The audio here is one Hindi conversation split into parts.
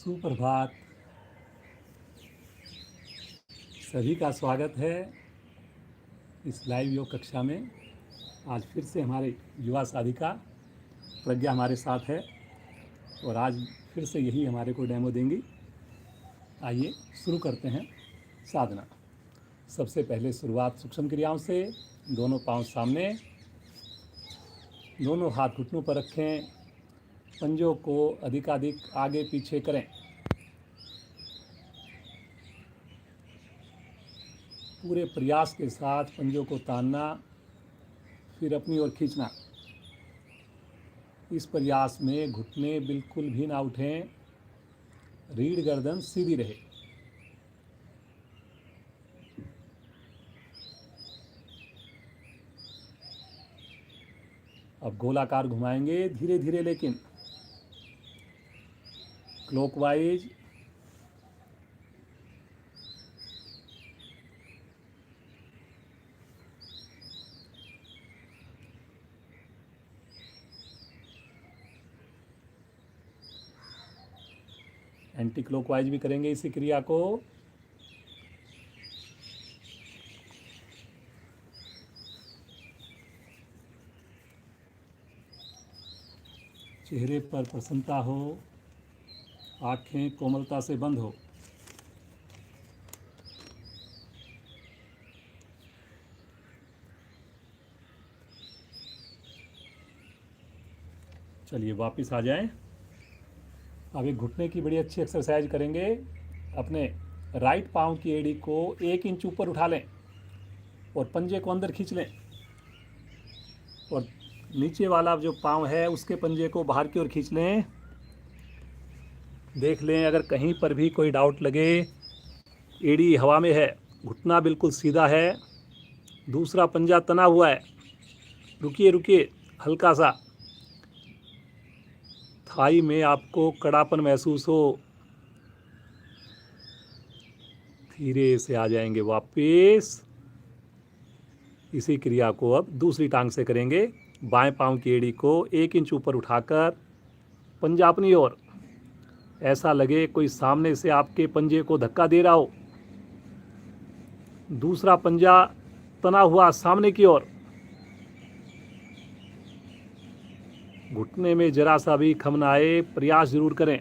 सुप्रभात। सभी का स्वागत है इस लाइव योग कक्षा में। आज फिर से हमारे युवा साधिका प्रज्ञा हमारे साथ है और आज फिर से यही हमारे को डेमो देंगी। आइए शुरू करते हैं साधना। सबसे पहले शुरुआत सूक्ष्म क्रियाओं से। दोनों पांव सामने, दोनों हाथ घुटनों पर रखें, पंजों को अधिकाधिक आगे पीछे करें। पूरे प्रयास के साथ पंजों को तानना, फिर अपनी ओर खींचना। इस प्रयास में घुटने बिल्कुल भी ना उठें, रीढ़ गर्दन सीधी रहे। अब गोलाकार घुमाएंगे धीरे धीरे, लेकिन क्लॉकवाइज। एंटी क्लॉकवाइज भी करेंगे इसी क्रिया को। चेहरे पर प्रसन्नता हो, आंखें कोमलता से बंद हो। चलिए वापस आ जाएं। अब एक घुटने की बड़ी अच्छी एक्सरसाइज करेंगे। अपने राइट पांव की एड़ी को 1 इंच ऊपर उठा लें और पंजे को अंदर खींच लें, और नीचे वाला जो पांव है उसके पंजे को बाहर की ओर खींच लें। देख लें अगर कहीं पर भी कोई डाउट लगे। एड़ी हवा में है, घुटना बिल्कुल सीधा है, दूसरा पंजा तना हुआ है। रुकिए रुकिए, हल्का सा थाई में आपको कड़ापन महसूस हो, धीरे से आ जाएंगे वापस। इसी क्रिया को अब दूसरी टांग से करेंगे। बाएं पांव की एड़ी को 1 इंच ऊपर उठाकर पंजा अपनी ओर, ऐसा लगे कोई सामने से आपके पंजे को धक्का दे रहा हो। दूसरा पंजा तना हुआ सामने की ओर। घुटने में जरा सा भी खम ना आए, प्रयास जरूर करें।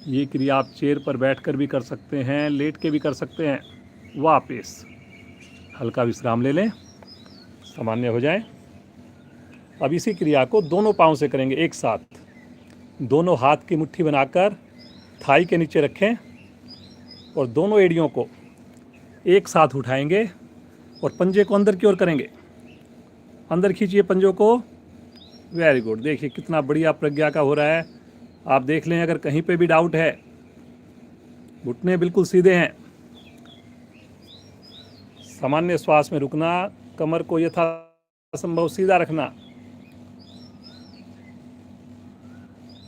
ये क्रिया आप चेयर पर बैठकर भी कर सकते हैं, लेट के भी कर सकते हैं। वापस हल्का विश्राम ले लें, सामान्य हो जाएं। अब इसी क्रिया को दोनों पांव से करेंगे एक साथ। दोनों हाथ की मुट्ठी बनाकर थाई के नीचे रखें और दोनों एड़ियों को एक साथ उठाएंगे और पंजे को अंदर की ओर करेंगे। अंदर खींचिए पंजों को। Very good. देखिए कितना बढ़िया प्रज्ञा का हो रहा है। आप देख लें अगर कहीं पे भी डाउट है। घुटने बिल्कुल सीधे हैं। सामान्य श्वास में रुकना, कमर को यथासंभव सीधा रखना।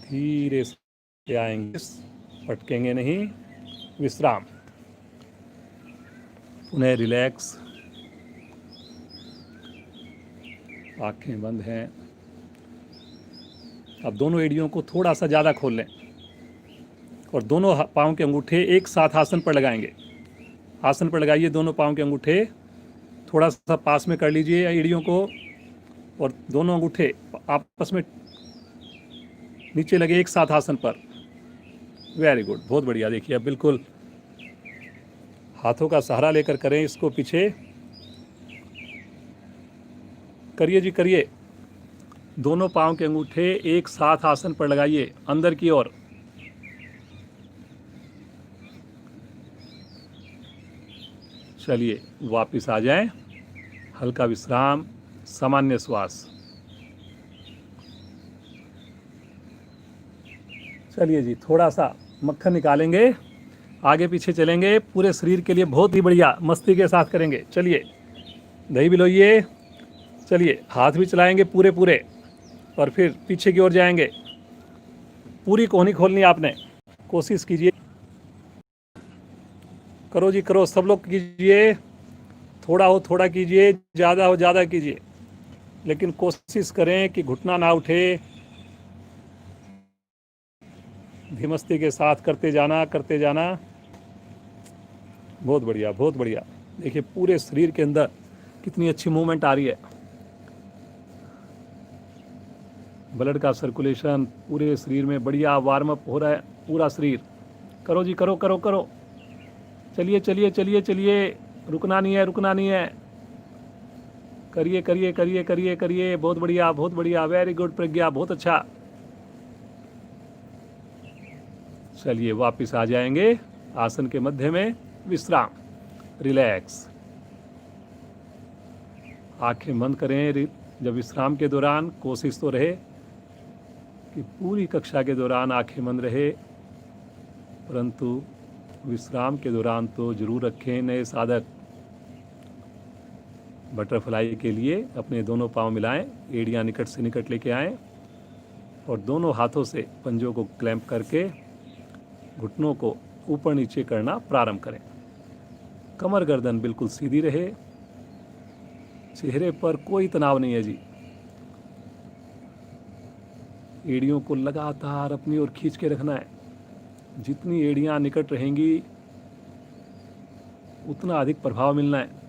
धीरे से आएंगे, पटकेंगे नहीं। विश्राम, पुनः रिलैक्स। आंखें बंद हैं। अब दोनों एड़ियों को थोड़ा सा ज़्यादा खोल लें और दोनों पाँव के अंगूठे एक साथ आसन पर लगाएंगे। आसन पर लगाइए दोनों पाँव के अंगूठे, थोड़ा सा पास में कर लीजिए एड़ियों को, और दोनों अंगूठे आपस में नीचे लगे एक साथ आसन पर। वेरी गुड, बहुत बढ़िया। देखिए अब बिल्कुल हाथों का सहारा लेकर करें इसको। पीछे करिए जी, करिए। दोनों पांव के अंगूठे एक साथ आसन पर लगाइए अंदर की ओर। चलिए वापस आ जाएं। हल्का विश्राम, सामान्य श्वास। चलिए जी, थोड़ा सा मक्खन निकालेंगे, आगे पीछे चलेंगे। पूरे शरीर के लिए बहुत ही बढ़िया, मस्ती के साथ करेंगे। चलिए दही भी लोइए। चलिए हाथ भी चलाएंगे पूरे पूरे, और फिर पीछे की ओर जाएंगे। पूरी कोहनी खोलनी आपने, कोशिश कीजिए। करो जी करो, सब लोग कीजिए। थोड़ा हो थोड़ा कीजिए, ज़्यादा हो ज़्यादा कीजिए, लेकिन कोशिश करें कि घुटना ना उठे। धीमस्ती के साथ करते जाना, करते जाना। बहुत बढ़िया, बहुत बढ़िया। देखिए पूरे शरीर के अंदर कितनी अच्छी मूवमेंट आ रही है। ब्लड का सर्कुलेशन पूरे शरीर में बढ़िया वार्म अप हो रहा है, पूरा शरीर। करो जी, करो करो करो। चलिए चलिए चलिए चलिए, रुकना नहीं है, रुकना नहीं है। करिए करिए करिए करिए करिए, बहुत बढ़िया बहुत बढ़िया, वेरी गुड प्रज्ञा, बहुत अच्छा। चलिए वापस आ जाएंगे आसन के मध्य में, विश्राम, रिलैक्स। आंखें बंद करें। जब विश्राम के दौरान कोशिश तो रहे कि पूरी कक्षा के दौरान आंखें बंद रहे, परंतु विश्राम के दौरान तो जरूर रखें। नए साधक बटरफ्लाई के लिए अपने दोनों पांव मिलाएं, एड़ियां निकट से निकट लेके आएं और दोनों हाथों से पंजों को क्लैंप करके घुटनों को ऊपर नीचे करना प्रारंभ करें। कमर गर्दन बिल्कुल सीधी रहे, चेहरे पर कोई तनाव नहीं है जी। एड़ियों को लगातार अपनी ओर खींच के रखना है। जितनी एड़ियां निकट रहेंगी उतना अधिक प्रभाव मिलना है।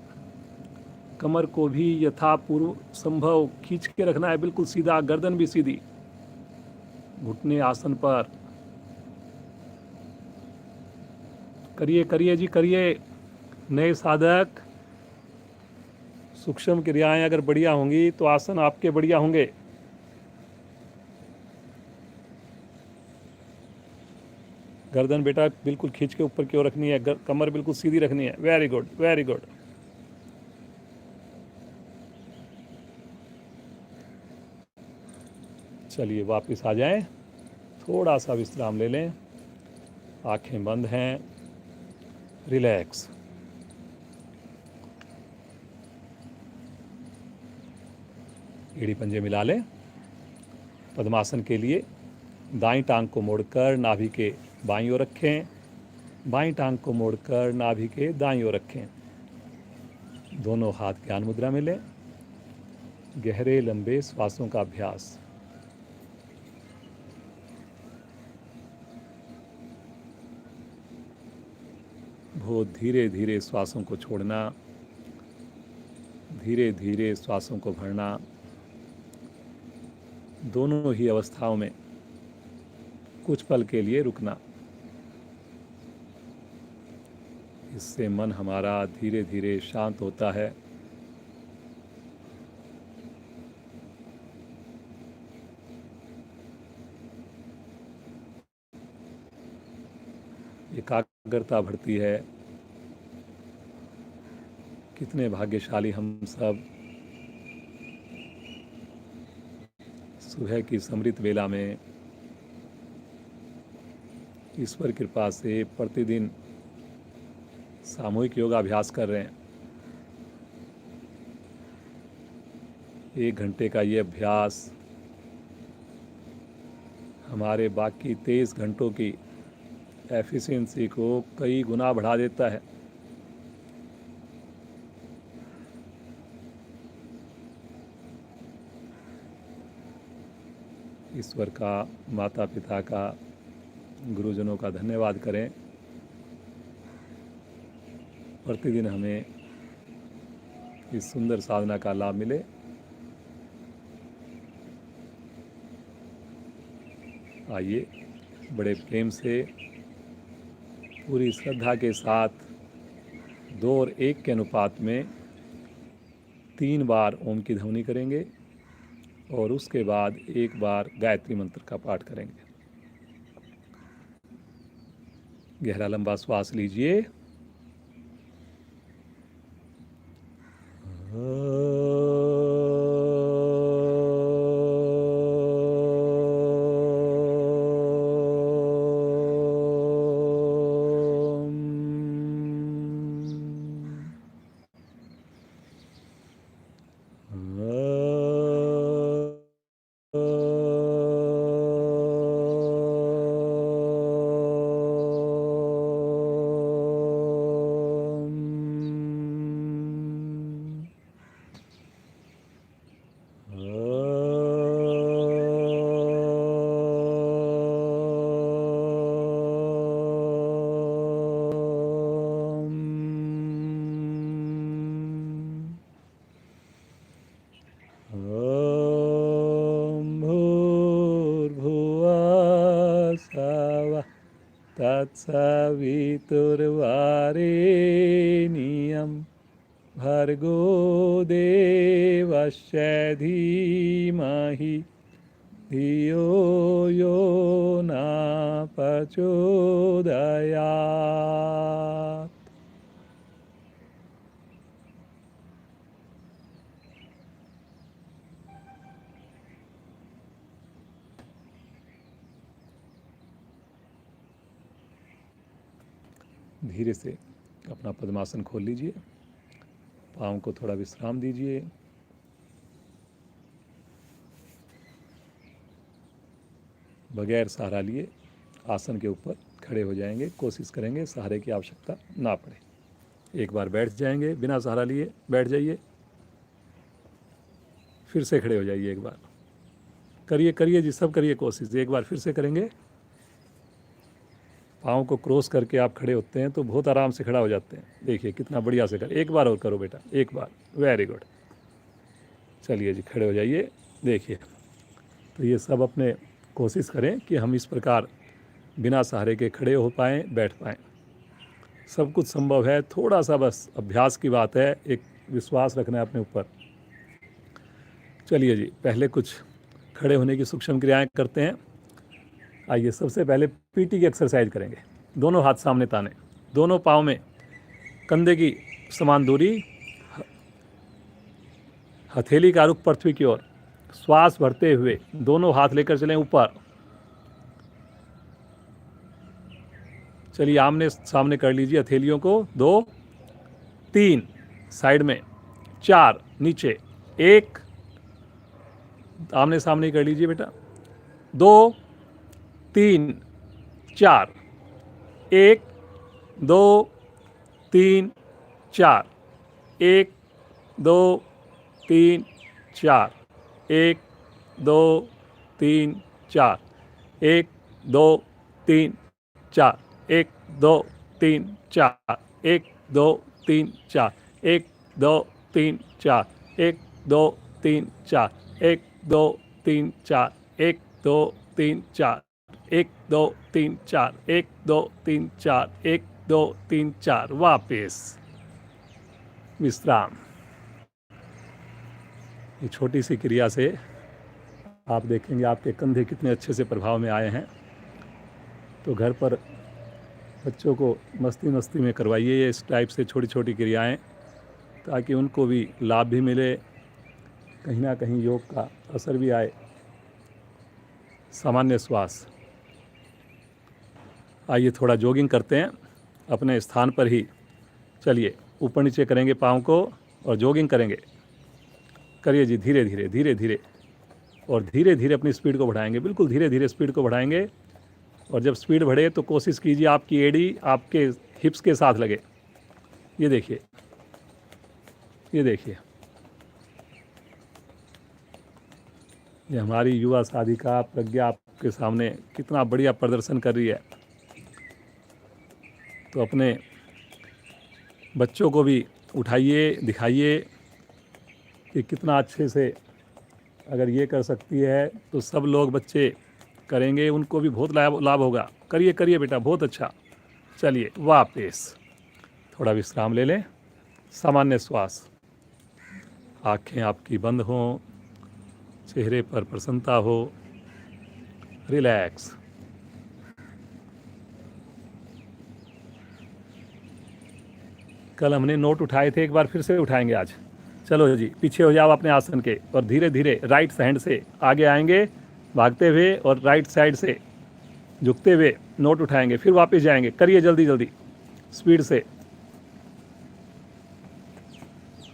कमर को भी यथापूर्व संभव खींच के रखना है, बिल्कुल सीधा, गर्दन भी सीधी, घुटने आसन पर। करिए करिए जी करिए। नए साधक, सूक्ष्म क्रियाएं अगर बढ़िया होंगी तो आसन आपके बढ़िया होंगे। गर्दन बेटा बिल्कुल खींच के ऊपर की ओर रखनी है, कमर बिल्कुल सीधी रखनी है। Very good very good. चलिए वापस आ जाएं, थोड़ा सा विश्राम ले लें। आंखें बंद हैं, रिलैक्स। एड़ी पंजे मिला लें। पद्मासन के लिए दाईं टांग को मोड़कर नाभि के बाईं ओर रखें, बाईं टांग को मोड़कर नाभि के दाईं ओर रखें। दोनों हाथ ज्ञान मुद्रा में लें। गहरे लंबे श्वासों का अभ्यास। बहुत धीरे धीरे श्वासों को छोड़ना, धीरे धीरे श्वासों को भरना। दोनों ही अवस्थाओं में कुछ पल के लिए रुकना। इससे मन हमारा धीरे धीरे शांत होता है। एकाग्रता बढ़ती है। कितने भाग्यशाली हम सब, सुबह की समृत वेला में ईश्वर कृपा से प्रतिदिन सामूहिक योगाभ्यास कर रहे हैं। 1 घंटे का ये अभ्यास हमारे बाकी 23 घंटों की एफिशिएंसी को कई गुना बढ़ा देता है। ईश्वर का, माता पिता का, गुरुजनों का धन्यवाद करें। प्रतिदिन हमें इस सुंदर साधना का लाभ मिले। आइए बड़े प्रेम से, पूरी श्रद्धा के साथ 2 और 1 के अनुपात में 3 बार ओम की ध्वनि करेंगे और उसके बाद 1 बार गायत्री मंत्र का पाठ करेंगे। गहरा लंबा श्वास लीजिए। तत्सवितुर्वरेण्यं भर्गो देवस्य धीमहि धियो यो न प्रचोदयात्। धीरे से अपना पद्मासन खोल लीजिए, पाँव को थोड़ा विश्राम दीजिए। बगैर सहारा लिए आसन के ऊपर खड़े हो जाएंगे। कोशिश करेंगे सहारे की आवश्यकता ना पड़े। एक बार बैठ जाएंगे, बिना सहारा लिए बैठ जाइए, फिर से खड़े हो जाइए। एक बार करिए जी, सब करिए कोशिश। एक बार फिर से करेंगे। पाँव को क्रॉस करके आप खड़े होते हैं तो बहुत आराम से खड़ा हो जाते हैं। देखिए कितना बढ़िया से कर। एक बार और करो बेटा, एक बार। Very good. चलिए जी, खड़े हो जाइए। देखिए, तो ये सब अपने कोशिश करें कि हम इस प्रकार बिना सहारे के खड़े हो पाएँ, बैठ पाएँ। सब कुछ संभव है, थोड़ा सा बस अभ्यास की बात है, एक विश्वास रखना है अपने ऊपर। चलिए जी, पहले कुछ खड़े होने की सूक्ष्म क्रियाएं करते हैं। आइए, सबसे पहले पीटी की एक्सरसाइज करेंगे। दोनों हाथ सामने ताने, दोनों पाँव में कंधे की समान दूरी, हथेली का रुख पृथ्वी की ओर, श्वास भरते हुए दोनों हाथ लेकर चलें ऊपर। चलिए, आमने सामने कर लीजिए हथेलियों को। 2 3 साइड में, 4 नीचे, 1 आमने सामने कर लीजिए बेटा। 2 3 4, 1 2 3 4, 1 2 3 4, 1 2 3 4, 1 2 3 4, 1 2 3 4, 1 2 3 4, 1 2 3 4, 1 2 3 4, 1 2 3 4, 1 2 3 4, 1 2 3 4, 1 2 3 4, 1 2 3 4। वापस विश्राम। ये छोटी सी क्रिया से आप देखेंगे आपके कंधे कितने अच्छे से प्रभाव में आए हैं। तो घर पर बच्चों को मस्ती मस्ती में करवाइए ये इस टाइप से छोटी छोटी क्रियाएं, ताकि उनको भी लाभ भी मिले, कहीं ना कहीं योग का असर भी आए। सामान्य श्वास। आइए थोड़ा जॉगिंग करते हैं अपने स्थान पर ही। चलिए, ऊपर नीचे करेंगे पाँव को और जॉगिंग करेंगे। करिए जी, धीरे धीरे धीरे धीरे, और धीरे धीरे अपनी स्पीड को बढ़ाएंगे। बिल्कुल धीरे धीरे स्पीड को बढ़ाएंगे। और जब स्पीड बढ़े तो कोशिश कीजिए आपकी एड़ी आपके हिप्स के साथ लगे। ये देखिए, ये देखिए, ये हमारी युवा साधिका प्रज्ञा आपके सामने कितना बढ़िया प्रदर्शन कर रही है। तो अपने बच्चों को भी उठाइए, दिखाइए कि कितना अच्छे से अगर ये कर सकती है तो सब लोग बच्चे करेंगे, उनको भी बहुत लाभ होगा। करिए करिए बेटा, बहुत अच्छा। चलिए वापस थोड़ा विश्राम ले लें। सामान्य श्वास। आँखें आपकी बंद हों, चेहरे पर प्रसन्नता हो, रिलैक्स। कल हमने नोट उठाए थे, एक बार फिर से उठाएंगे आज। चलो जी, पीछे हो जाओ अपने आसन के और धीरे धीरे राइट हैंड से आगे आएंगे भागते हुए, और राइट साइड से झुकते हुए नोट उठाएंगे, फिर वापस जाएंगे। करिए जल्दी जल्दी, स्पीड से।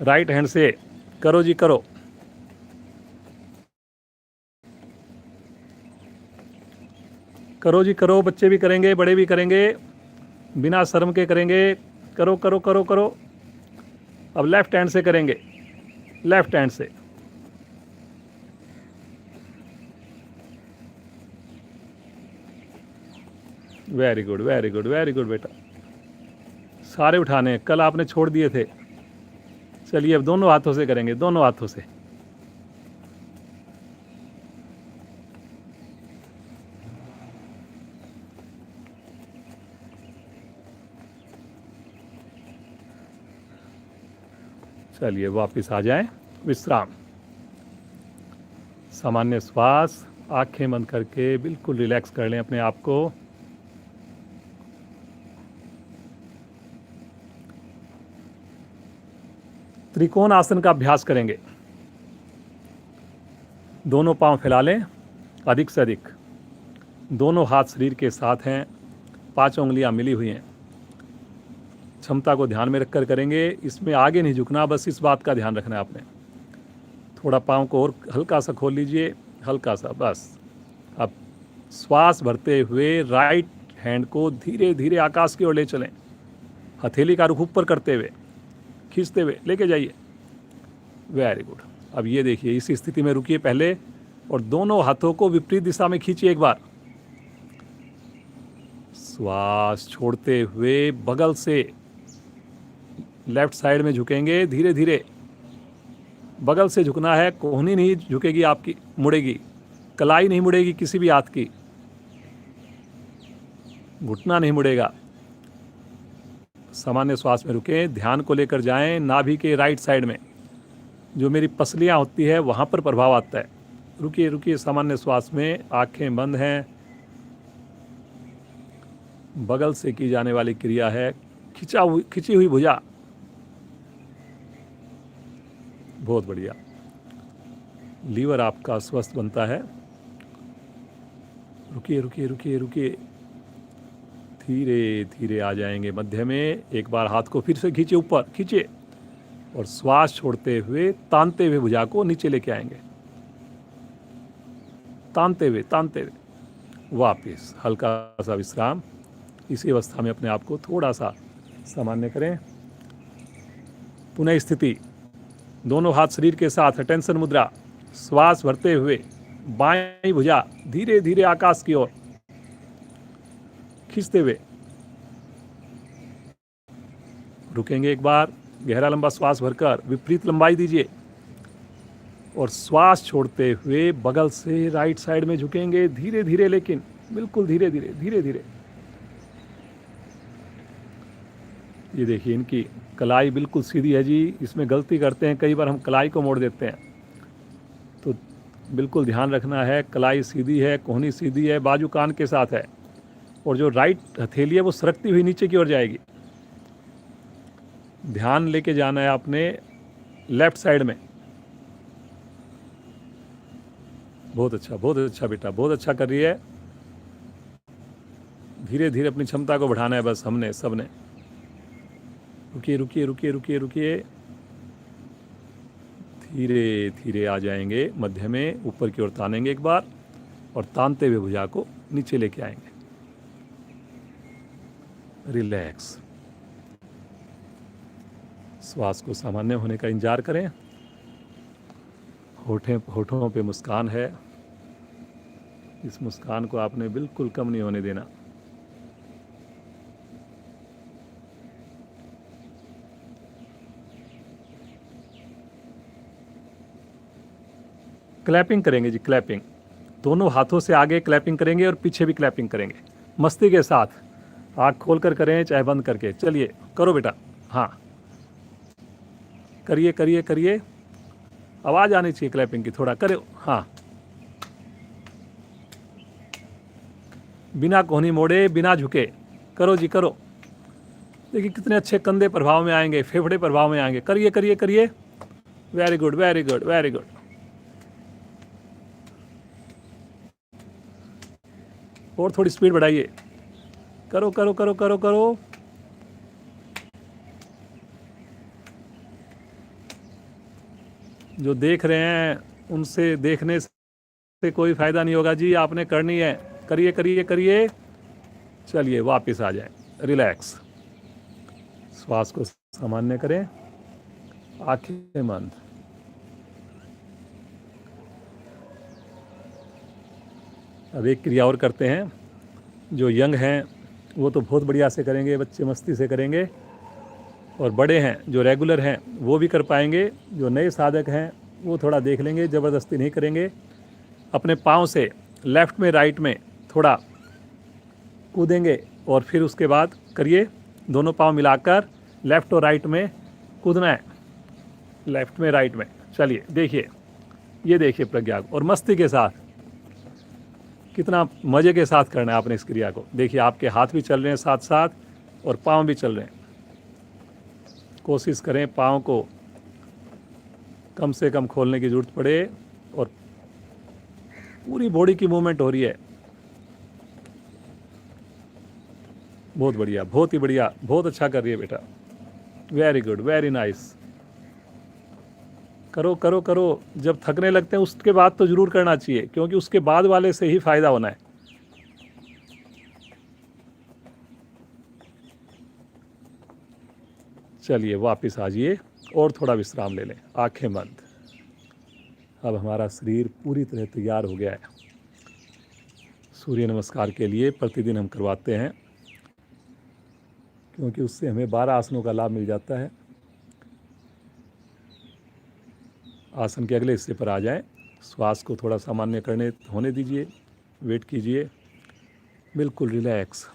राइट हैंड से करो जी, करो। करो जी करो, बच्चे भी करेंगे, बड़े भी करेंगे, बिना शर्म के करेंगे। करो करो करो करो। अब लेफ्ट हैंड से करेंगे, लेफ्ट हैंड से। Very good very good very good बेटा। सारे उठाने कल आपने छोड़ दिए थे। चलिए अब दोनों हाथों से करेंगे, दोनों हाथों से। चलिए वापस आ जाएं, विश्राम। सामान्य श्वास, आंखें बंद करके बिल्कुल रिलैक्स कर लें अपने आप को। त्रिकोण आसन का अभ्यास करेंगे। दोनों पांव फैला लें अधिक से अधिक। दोनों हाथ शरीर के साथ हैं, 5 उंगलियां मिली हुई हैं। क्षमता को ध्यान में रखकर करेंगे। इसमें आगे नहीं झुकना, बस इस बात का ध्यान रखना है आपने। थोड़ा पाँव को और हल्का सा खोल लीजिए, हल्का सा, बस। अब श्वास भरते हुए राइट हैंड को धीरे धीरे आकाश की ओर ले चलें। हथेली का रुख ऊपर करते हुए, खींचते हुए लेके जाइए। Very good. अब ये देखिए, इसी स्थिति में रुकिए पहले और दोनों हाथों को विपरीत दिशा में खींचिए एक बार। श्वास छोड़ते हुए बगल से लेफ्ट साइड में झुकेंगे धीरे धीरे। बगल से झुकना है, कोहनी नहीं झुकेगी आपकी, मुड़ेगी। कलाई नहीं मुड़ेगी किसी भी हाथ की, घुटना नहीं मुड़ेगा। सामान्य श्वास में रुकें, ध्यान को लेकर जाएं नाभि के राइट साइड में। जो मेरी पसलियां होती है वहाँ पर प्रभाव आता है। रुकिए रुकिए, सामान्य श्वास में, आंखें बंद हैं। बगल से की जाने वाली क्रिया है खिंची हुई भुजा। बहुत बढ़िया, लीवर आपका स्वस्थ बनता है। रुकिए रुकिए रुकिए रुकिए, धीरे धीरे आ जाएंगे मध्य में। एक बार हाथ को फिर से खींचिए, ऊपर खींचिए और श्वास छोड़ते हुए तानते हुए भुजा को नीचे लेके आएंगे। तानते हुए वापस हल्का सा विश्राम। इसी अवस्था में अपने आप को थोड़ा सा सामान्य करें। पुनः स्थिति, दोनों हाथ शरीर के साथ, अटेंशन मुद्रा। श्वास भरते हुए बाएं भुजा धीरे धीरे आकाश की ओर खींचते हुए रुकेंगे एक बार। गहरा लंबा श्वास भरकर विपरीत लंबाई दीजिए और श्वास छोड़ते हुए बगल से राइट साइड में झुकेंगे धीरे धीरे, लेकिन बिल्कुल धीरे धीरे धीरे धीरे। ये देखिए, इनकी कलाई बिल्कुल सीधी है जी। इसमें गलती करते हैं कई बार, हम कलाई को मोड़ देते हैं। तो बिल्कुल ध्यान रखना है, कलाई सीधी है, कोहनी सीधी है, बाजू कान के साथ है और जो राइट हथेली है वो सरकती हुई नीचे की ओर जाएगी। ध्यान लेके जाना है आपने लेफ्ट साइड में। बहुत अच्छा बेटा, बहुत अच्छा कर रही है। धीरे धीरे अपनी क्षमता को बढ़ाना है बस हमने, सबने। रुकिए रुकिए रुकिए रुकिए रुकिए, धीरे धीरे आ जाएंगे मध्य में। ऊपर की ओर तानेंगे एक बार और तानते हुए भुजा को नीचे लेके आएंगे। रिलैक्स। श्वास को सामान्य होने का इंतजार करें। होठों पे मुस्कान है, इस मुस्कान को आपने बिल्कुल कम नहीं होने देना। क्लैपिंग करेंगे जी, क्लैपिंग। दोनों हाथों से आगे क्लैपिंग करेंगे और पीछे भी क्लैपिंग करेंगे, मस्ती के साथ। आँख खोल कर करें चाहे बंद करके। चलिए करो बेटा, हाँ करिए करिए करिए। आवाज़ आनी चाहिए क्लैपिंग की, थोड़ा करो। हाँ, बिना कोहनी मोड़े, बिना झुके करो जी, करो। देखिए कितने अच्छे कंधे प्रभाव में आएंगे, फेफड़े प्रभाव में आएंगे। करिए करिए करिए। Very good very good very good. और थोड़ी स्पीड बढ़ाइए। करो करो करो करो करो। जो देख रहे हैं उनसे देखने से कोई फायदा नहीं होगा जी, आपने करनी है। करिए करिए करिए। चलिए वापस आ जाए, रिलैक्स। श्वास को सामान्य करें, आंखें बंद। अब एक क्रिया और करते हैं। जो यंग हैं वो तो बहुत बढ़िया से करेंगे, बच्चे मस्ती से करेंगे, और बड़े हैं जो रेगुलर हैं वो भी कर पाएंगे। जो नए साधक हैं वो थोड़ा देख लेंगे, ज़बरदस्ती नहीं करेंगे। अपने पाँव से लेफ़्ट में राइट में थोड़ा कूदेंगे और फिर उसके बाद करिए, दोनों पाँव मिलाकर लेफ़्ट और राइट में कूदना है। लेफ्ट में, राइट में। चलिए देखिए, ये देखिए प्रज्ञा को, और मस्ती के साथ, कितना मज़े के साथ करना है आपने इस क्रिया को। देखिए आपके हाथ भी चल रहे हैं साथ साथ, और पाँव भी चल रहे हैं। कोशिश करें पाँव को कम से कम खोलने की ज़रूरत पड़े, और पूरी बॉडी की मूवमेंट हो रही है। बहुत बढ़िया, बहुत ही बढ़िया, बहुत अच्छा कर रही है बेटा। Very good, very nice. करो करो करो। जब थकने लगते हैं उसके बाद तो ज़रूर करना चाहिए, क्योंकि उसके बाद वाले से ही फ़ायदा होना है। चलिए वापस आ जाइए, और थोड़ा विश्राम ले लें, आंखें बंद। अब हमारा शरीर पूरी तरह तैयार हो गया है। सूर्य नमस्कार के लिए प्रतिदिन हम करवाते हैं, क्योंकि उससे हमें 12 आसनों का लाभ मिल जाता है। आसन के अगले हिस्से पर आ जाएं। श्वास को थोड़ा सामान्य होने दीजिए, वेट कीजिए, बिल्कुल रिलैक्स।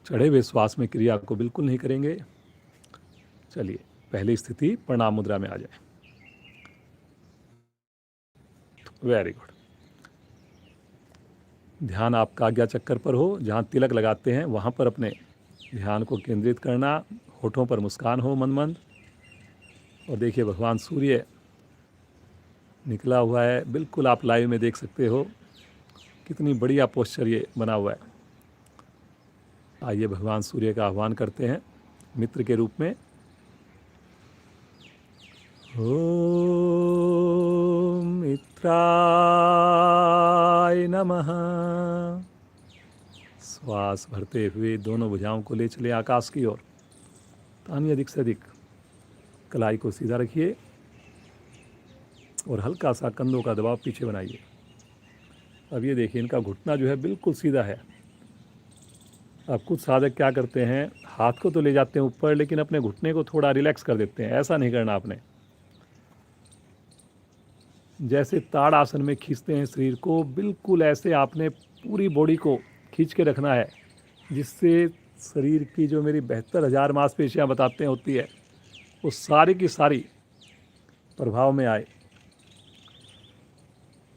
चढ़े हुए श्वास में क्रिया को बिल्कुल नहीं करेंगे। चलिए पहली स्थिति प्रणाम मुद्रा में आ जाए। Very good. ध्यान आपका आज्ञा चक्कर पर हो, जहाँ तिलक लगाते हैं वहाँ पर अपने ध्यान को केंद्रित करना। होठों पर मुस्कान हो मन मंद। और देखिए भगवान सूर्य निकला हुआ है, बिल्कुल आप लाइव में देख सकते हो। कितनी बढ़िया पोस्चर ये बना हुआ है। आइए भगवान सूर्य का आह्वान करते हैं मित्र के रूप में। ओम मित्राय नमः। श्वास भरते हुए दोनों भुजाओं को ले चले आकाश की ओर। तानी अधिक से अधिक। कलाई को सीधा रखिए, और हल्का सा कंधों का दबाव पीछे बनाइए। अब ये देखिए इनका घुटना जो है बिल्कुल सीधा है। अब कुछ साधक क्या करते हैं, हाथ को तो ले जाते हैं ऊपर, लेकिन अपने घुटने को थोड़ा रिलैक्स कर देते हैं। ऐसा नहीं करना आपने। जैसे ताड़ आसन में खींचते हैं शरीर को, बिल्कुल ऐसे आपने पूरी बॉडी को खींच के रखना है, जिससे शरीर की जो मेरी 72,000 मांसपेशियाँ बताते हैं होती है, वो सारी की सारी प्रभाव में आए।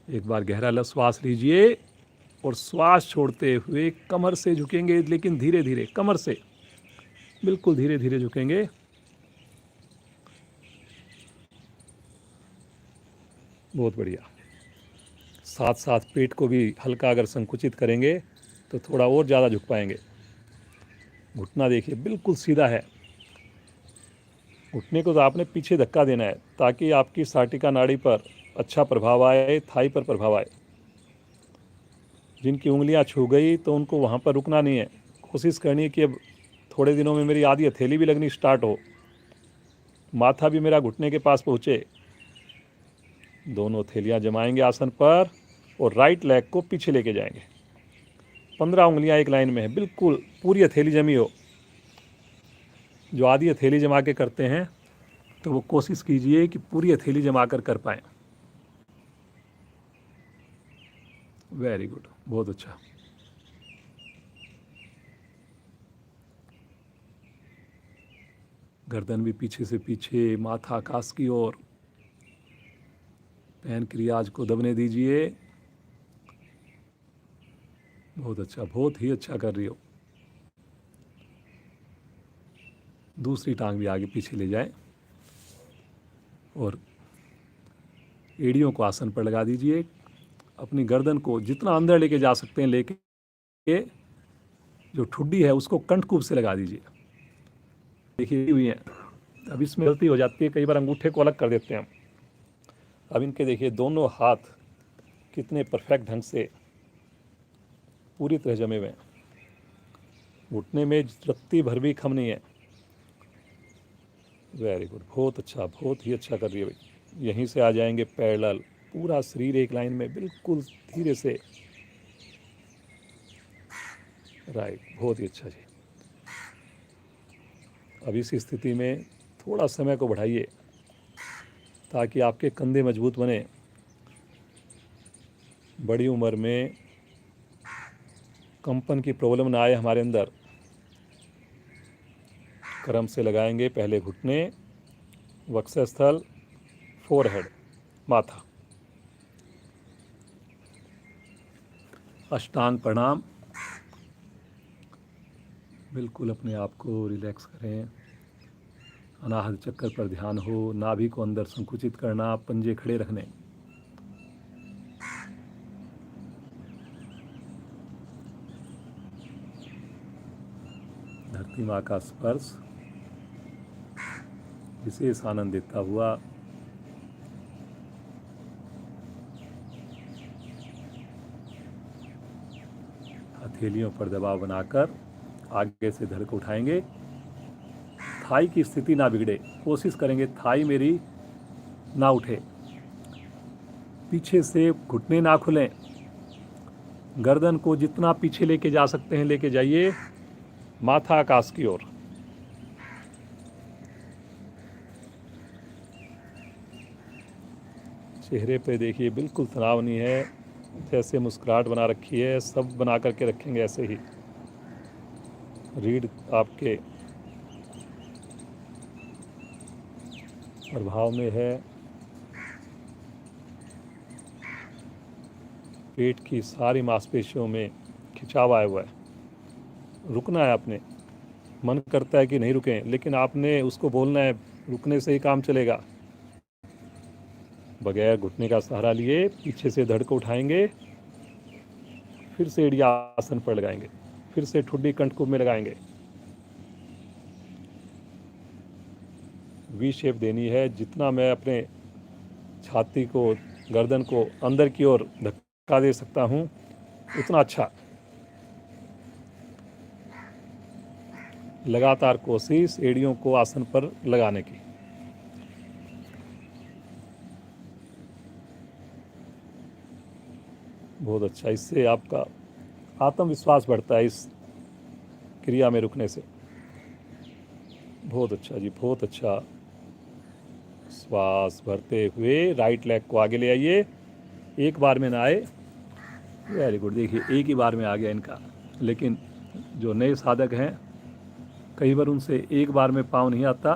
एक बार गहरा श्वास लीजिए, और श्वास छोड़ते हुए कमर से झुकेंगे, लेकिन धीरे धीरे, कमर से बिल्कुल धीरे धीरे झुकेंगे। बहुत बढ़िया। साथ साथ पेट को भी हल्का अगर संकुचित करेंगे तो थोड़ा और ज़्यादा झुक पाएंगे। घुटना देखिए बिल्कुल सीधा है। घुटने को तो आपने पीछे धक्का देना है, ताकि आपकी साटिका नाड़ी पर अच्छा प्रभाव आए, थाई पर प्रभाव आए। जिनकी उंगलियां छू गई तो उनको वहाँ पर रुकना नहीं है। कोशिश करनी है कि अब थोड़े दिनों में मेरी आधी हथेली भी लगनी स्टार्ट हो, माथा भी मेरा घुटने के पास पहुँचे। दोनों हथेलियाँ जमाएंगे आसन पर, और राइट लेग को पीछे लेके जाएंगे। 15 उंगलियां एक लाइन में है, बिल्कुल पूरी हथेली जमी हो। जो आधी हथेली जमा के करते हैं, तो वो कोशिश कीजिए कि पूरी हथेली जमा कर पाएँ। वेरी गुड, बहुत अच्छा। गर्दन भी पीछे से पीछे, माथा आकाश की ओर। पैनक्रियाज को दबने दीजिए। बहुत अच्छा, बहुत ही अच्छा कर रही हो। दूसरी टांग भी आगे पीछे ले जाए, और एड़ियों को आसन पर लगा दीजिए। अपनी गर्दन को जितना अंदर लेके जा सकते हैं लेके, जो ठुड्डी है उसको कंठकूप से लगा दीजिए। देखिए हुई है। अब इसमें गलती हो जाती है, कई बार अंगूठे को अलग कर देते हैं हम। अब इनके देखिए दोनों हाथ कितने परफेक्ट ढंग से पूरी तरह जमे हुए हैं। घुटने में रत्ती भर भी खम नहीं है। वेरी गुड, बहुत अच्छा, बहुत ही अच्छा कर रही है भाई। यहीं से आ जाएंगे पैरेलल, पूरा शरीर एक लाइन में, बिल्कुल धीरे से। राइट, बहुत ही अच्छा जी। अब इस स्थिति में थोड़ा समय को बढ़ाइए, ताकि आपके कंधे मजबूत बने। बड़ी उम्र में कंपन की प्रॉब्लम ना आए हमारे अंदर। क्रम से लगाएंगे। पहले घुटने, वक्षस्थल, फोरहेड, माथा। अष्टांग प्रणाम। बिल्कुल अपने आप को रिलैक्स करें। अनाहत चक्कर पर ध्यान हो। नाभि को अंदर संकुचित करना, पंजे खड़े रखने। धरती माँ का स्पर्श विशेष आनंद देता हुआ हथेलियों पर दबाव बनाकर आगे से धड़ को उठाएंगे। थाई की स्थिति ना बिगड़े, कोशिश करेंगे थाई मेरी ना उठे। पीछे से घुटने ना खुलें। गर्दन को जितना पीछे लेके जा सकते हैं लेके जाइए। माथा आकाश की ओर। चेहरे पे देखिए बिल्कुल तनाव नहीं है, जैसे मुस्कुराहट बना रखी है। सब बना करके रखेंगे ऐसे ही। रीढ़ आपके प्रभाव में है। पेट की सारी मांसपेशियों में खिंचाव आया हुआ है। रुकना है आपने। मन करता है कि नहीं रुकें, लेकिन आपने उसको बोलना है, रुकने से ही काम चलेगा। बगैर घुटने का सहारा लिए पीछे से धड़ को उठाएंगे। फिर से एड़िया आसन पर लगाएंगे। फिर से ठुड्डी कंठकुंभ में लगाएंगे। वी शेप देनी है। जितना मैं अपने छाती को, गर्दन को अंदर की ओर धक्का दे सकता हूँ उतना अच्छा। लगातार कोशिश एड़ियों को आसन पर लगाने की। बहुत अच्छा। इससे आपका आत्मविश्वास बढ़ता है इस क्रिया में रुकने से। बहुत अच्छा जी, बहुत अच्छा। श्वास भरते हुए राइट लेग को आगे ले आइए। एक बार में ना आए। Very good. देखिए एक ही बार में आ गया इनका। लेकिन जो नए साधक हैं, कई बार उनसे एक बार में पाँव नहीं आता,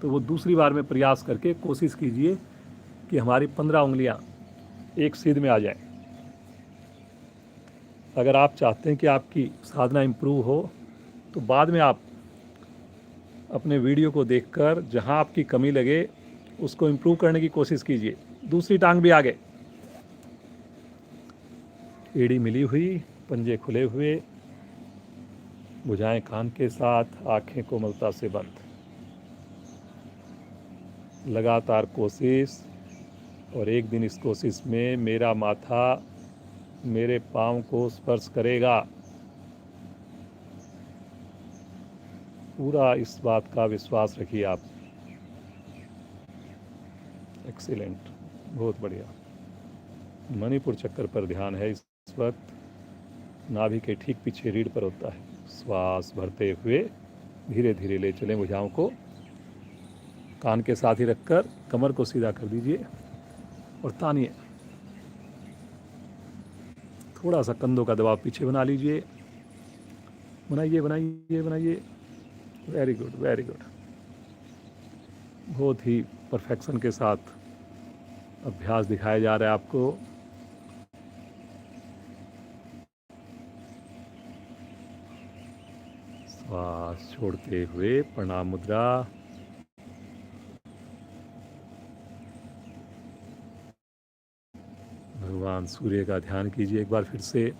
तो वो दूसरी बार में प्रयास करके कोशिश कीजिए कि हमारी 15 उंगलियां एक सीध में आ जाएं। अगर आप चाहते हैं कि आपकी साधना इम्प्रूव हो, तो बाद में आप अपने वीडियो को देखकर जहां आपकी कमी लगे उसको इम्प्रूव करने की कोशिश कीजिए। दूसरी टांग भी आगे। एड़ी मिली हुई, पंजे खुले हुए, भुजाएं कान के साथ, आंखें कोमलता से बंद। लगातार कोशिश। और एक दिन इस कोशिश में मेरा माथा मेरे पाँव को स्पर्श करेगा। पूरा इस बात का विश्वास रखिए आप। एक्सीलेंट, बहुत बढ़िया। मणिपुर चक्कर पर ध्यान है इस वक्त। नाभि के ठीक पीछे रीढ़ पर होता है। श्वास भरते हुए धीरे धीरे ले चलें भुजाओं को। कान के साथ ही रखकर कमर को सीधा कर दीजिए और तानिए। थोड़ा सा कंधों का दबाव पीछे बना लीजिए। बनाइए बनाइए बनाइए। Very good, very good. बहुत ही परफेक्शन के साथ अभ्यास दिखाया जा रहा है आपको। श्वास छोड़ते हुए प्रणाम मुद्रा। भगवान सूर्य का ध्यान कीजिए एक बार फिर से।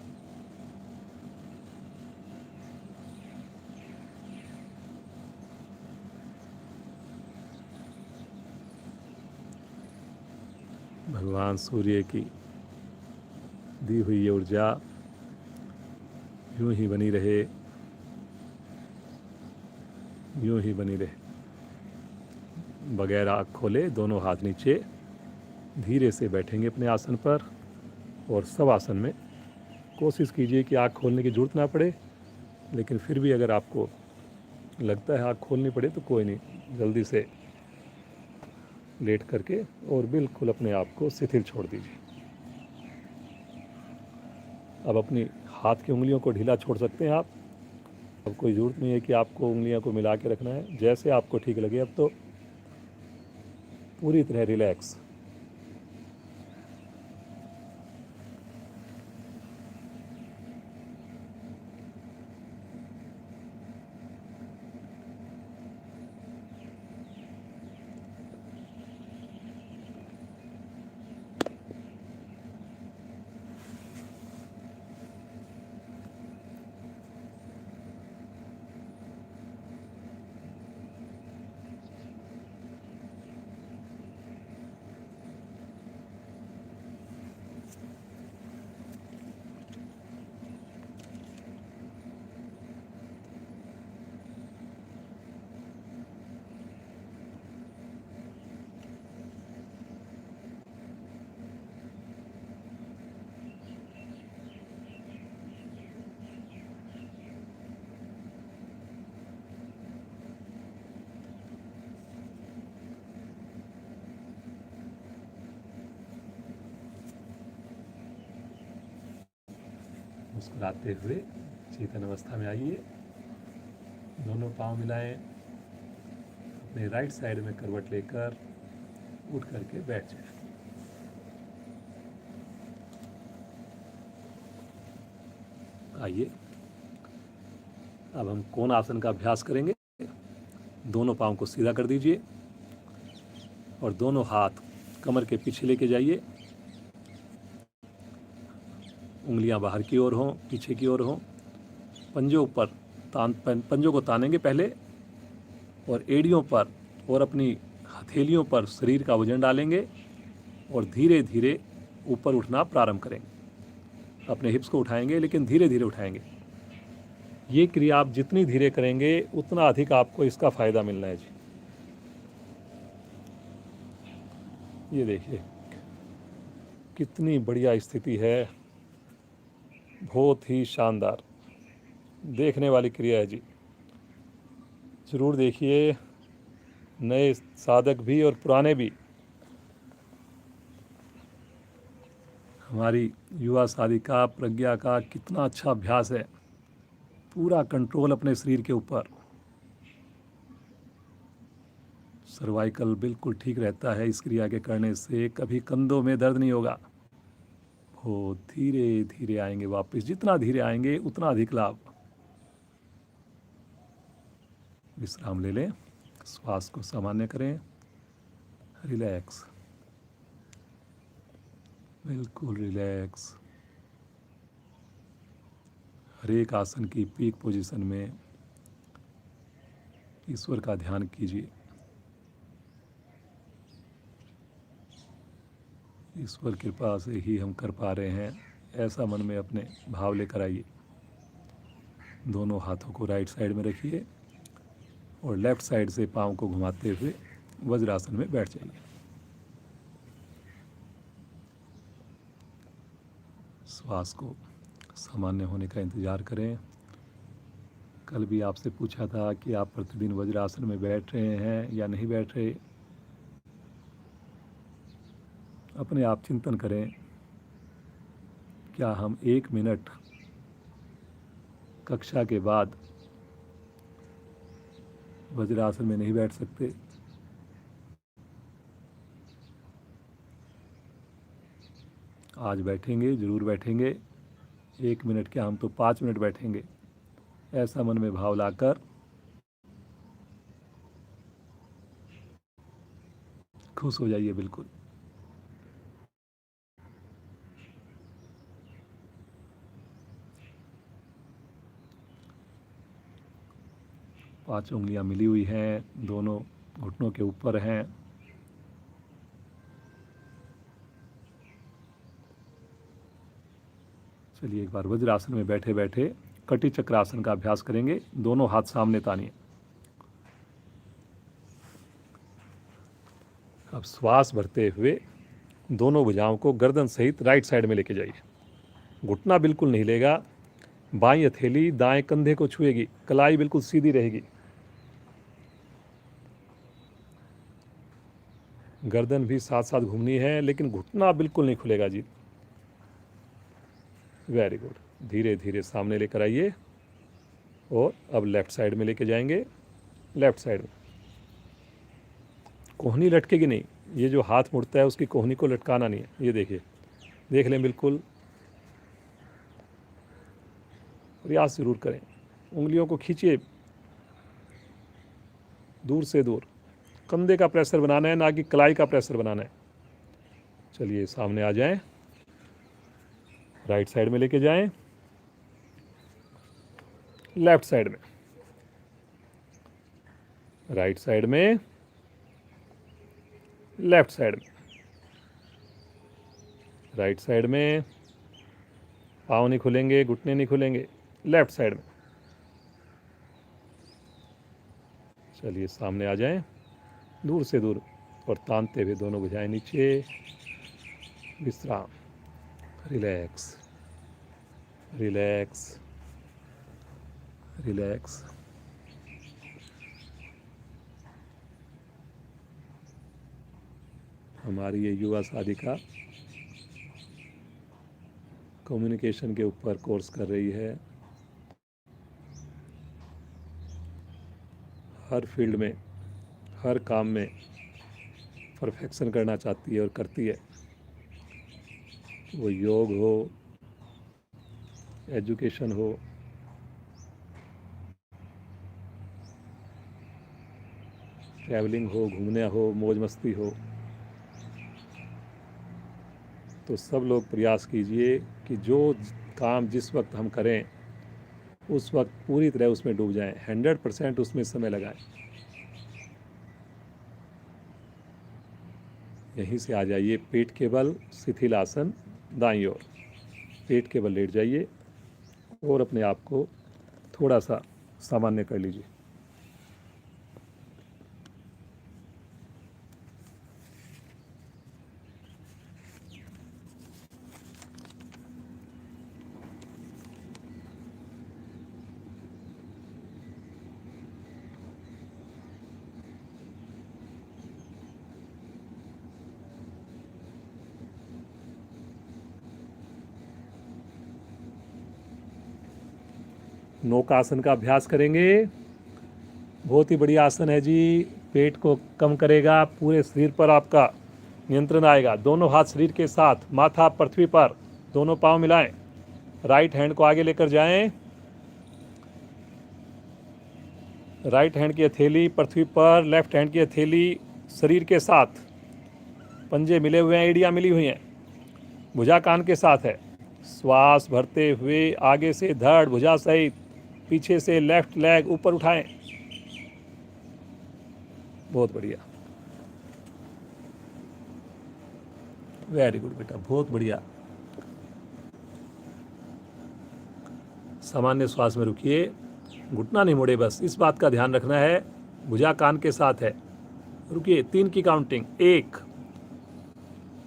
भगवान सूर्य की दी हुई ये ऊर्जा यूं ही बनी रहे, यूं ही बनी रहे। बगैर आँख खोले दोनों हाथ नीचे धीरे से बैठेंगे अपने आसन पर। और सब आसन में कोशिश कीजिए कि आँख खोलने की ज़रूरत ना पड़े, लेकिन फिर भी अगर आपको लगता है आँख खोलनी पड़े तो कोई नहीं, जल्दी से लेट करके और बिल्कुल अपने आप को शिथिल छोड़ दीजिए। अब अपनी हाथ की उंगलियों को ढीला छोड़ सकते हैं आप। अब कोई ज़रूरत नहीं है कि आपको उंगलियों को मिला के रखना है, जैसे आपको ठीक लगे। अब तो पूरी तरह रिलैक्स। मुस्कुराते हुए चेतन अवस्था में आइए। दोनों पांव मिलाएं, अपने राइट साइड में करवट लेकर उठ करके बैठ जाए। आइए, अब हम कोण आसन का अभ्यास करेंगे। दोनों पांव को सीधा कर दीजिए और दोनों हाथ कमर के पीछे लेके जाइए। उंगलियां बाहर की ओर हों, पीछे की ओर हों। पंजों को तानेंगे पहले, और एड़ियों पर और अपनी हथेलियों पर शरीर का वजन डालेंगे और धीरे धीरे ऊपर उठना प्रारंभ करेंगे। अपने हिप्स को उठाएंगे, लेकिन धीरे धीरे उठाएंगे। ये क्रिया आप जितनी धीरे करेंगे उतना अधिक आपको इसका फ़ायदा मिलना है जी। ये देखिए कितनी बढ़िया स्थिति है, बहुत ही शानदार देखने वाली क्रिया है जी। ज़रूर देखिए, नए साधक भी और पुराने भी। हमारी युवा साधिका प्रज्ञा का कितना अच्छा अभ्यास है, पूरा कंट्रोल अपने शरीर के ऊपर। सर्वाइकल बिल्कुल ठीक रहता है इस क्रिया के करने से, कभी कंधों में दर्द नहीं होगा। वो धीरे धीरे आएंगे वापस, जितना धीरे आएंगे उतना अधिक लाभ। विश्राम ले लें, श्वास को सामान्य करें, रिलैक्स, बिल्कुल रिलैक्स। हर एक आसन की पीक पोजीशन में ईश्वर का ध्यान कीजिए। ईश्वर कृपा से ही हम कर पा रहे हैं, ऐसा मन में अपने भाव लेकर आइए। दोनों हाथों को राइट साइड में रखिए और लेफ्ट साइड से पाँव को घुमाते हुए वज्रासन में बैठ जाइए। श्वास को सामान्य होने का इंतज़ार करें। कल भी आपसे पूछा था कि आप प्रतिदिन वज्रासन में बैठ रहे हैं या नहीं बैठ रहे। अपने आप चिंतन करें, क्या हम 1 मिनट कक्षा के बाद वज्रासन में नहीं बैठ सकते? आज बैठेंगे, ज़रूर बैठेंगे। 1 मिनट क्या, हम तो 5 मिनट बैठेंगे। ऐसा मन में भाव लाकर खुश हो जाइए बिल्कुल। पांच उंगलियां मिली हुई हैं, दोनों घुटनों के ऊपर हैं। चलिए एक बार वज्रासन में बैठे बैठे कटी चक्रासन का अभ्यास करेंगे। दोनों हाथ सामने तानिए। अब श्वास भरते हुए दोनों भुजाओं को गर्दन सहित राइट साइड में लेके जाइए। घुटना बिल्कुल नहीं हिलेगा। बाईं हथेली दाएं कंधे को छुएगी, कलाई बिल्कुल सीधी रहेगी। गर्दन भी साथ साथ घूमनी है, लेकिन घुटना बिल्कुल नहीं खुलेगा जी। Very good. धीरे धीरे सामने लेकर आइए और अब लेफ़्ट साइड में लेके जाएंगे, लेफ़्ट साइड में। कोहनी लटकेगी नहीं, ये जो हाथ मुड़ता है उसकी कोहनी को लटकाना नहीं है। ये देखिए, देख लें, बिल्कुल प्रयास ज़रूर करें। उंगलियों को खींचिए दूर से दूर। कंधे का प्रेशर बनाना है, ना कि कलाई का प्रेशर बनाना है। चलिए सामने आ जाएं, राइट साइड में लेके जाएं, लेफ्ट साइड में, राइट साइड में, लेफ्ट साइड में, राइट साइड में, पाँव नहीं खुलेंगे, घुटने नहीं खुलेंगे, लेफ्ट साइड में। चलिए सामने आ जाएं, दूर से दूर, और तानते हुए दोनों भुजाएं नीचे, विश्राम, रिलैक्स, रिलैक्स, रिलैक्स। हमारी ये युवा साधिका कम्युनिकेशन के ऊपर कोर्स कर रही है। हर फील्ड में, हर काम में परफेक्शन करना चाहती है और करती है। वो योग हो, एजुकेशन हो, ट्रैवलिंग हो, घूमने हो, मौज मस्ती हो, तो सब लोग प्रयास कीजिए कि जो काम जिस वक्त हम करें उस वक्त पूरी तरह उसमें डूब जाएं, 100% उसमें समय लगाएं। यहीं से आ जाइए, पेट के बल शिथिल आसन, दाईं ओर। पेट के बल लेट जाइए और अपने आप को थोड़ा सा सामान्य कर लीजिए। नौकासन का अभ्यास करेंगे। बहुत ही बढ़िया आसन है जी, पेट को कम करेगा, पूरे शरीर पर आपका नियंत्रण आएगा। दोनों हाथ शरीर के साथ, माथा पृथ्वी पर, दोनों पांव मिलाएं, राइट हैंड को आगे लेकर जाएं, राइट हैंड की हथेली पृथ्वी पर, लेफ्ट हैंड की हथेली शरीर के साथ, पंजे मिले हुए हैं, एड़ियाँ मिली हुई हैं, भुजा कान के साथ है। श्वास भरते हुए आगे से धड़ भुजा सहित, पीछे से लेफ्ट लेग ऊपर उठाएं। बहुत बढ़िया, वेरी गुड बेटा, बहुत बढ़िया। सामान्य श्वास में रुकिए, घुटना नहीं मोड़े, बस इस बात का ध्यान रखना है। भुजा कान के साथ है। रुकिए, 3 की काउंटिंग, 1